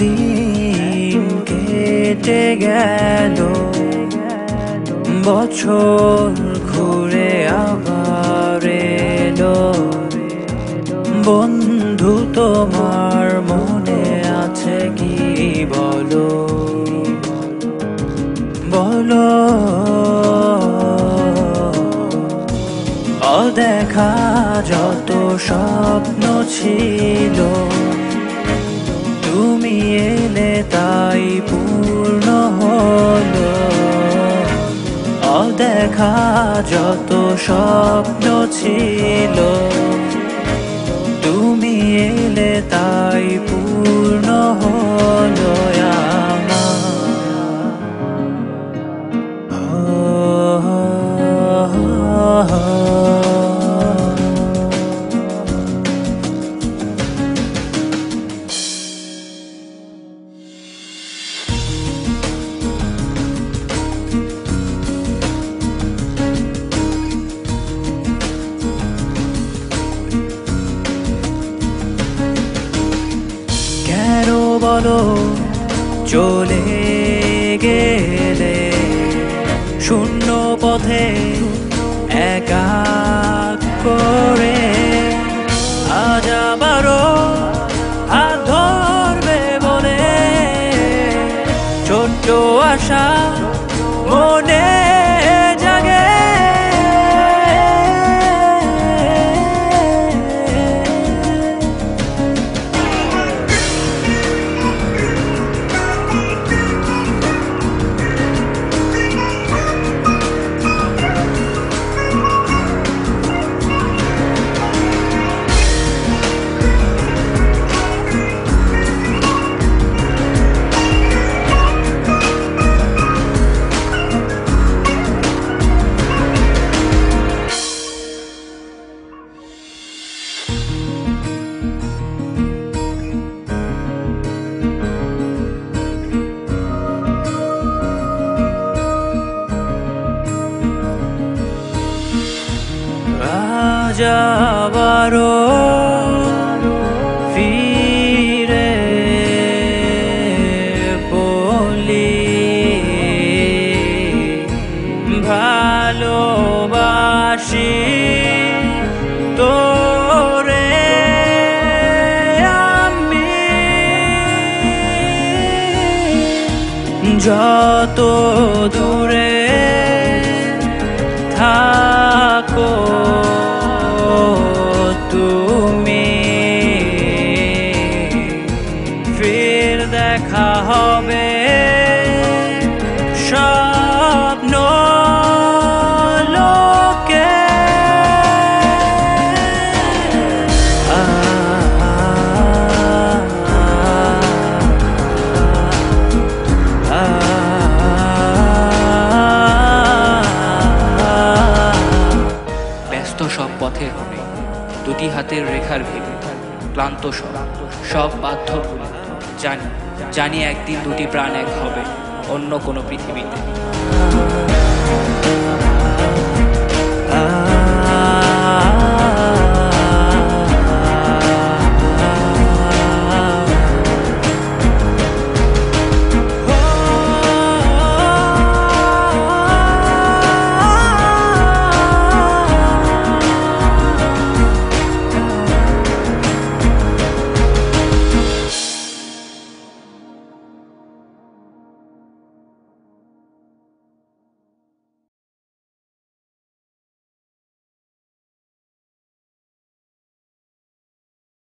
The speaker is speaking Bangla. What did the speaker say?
দিন কেটে গেল, বছর ঘুরে আবার এলো। বন্ধু তোমার মনে আছে কি বলো, বলো। অদেখা যত স্বপ্ন ছিল, তুমি এলে তাই পূর্ণ হলো। অদেখা যত স্বপ্ন ছিল, তুমি এলে তাই পূর্ণ হলো কেন বলো চলে গেলে শূন্য পথে একা করে। আজ আবারও হাত ধরবে বলে ছোট্ট আশা মনে জাগে। আবারও ফিরে বলি ভালোবাসি তোরে আমি। যত দূরে থাকো তুমি, ফির দেখা হবে স্বপ্ন লোকে। ব্যস্ত সব পথে হবে দুটি হাতের রেখার ভেবে, ক্লান্ত সব বাধ্য ভুলে জানি একদিন দুটি প্রাণ এক হবে অন্য কোনো পৃথিবীতে।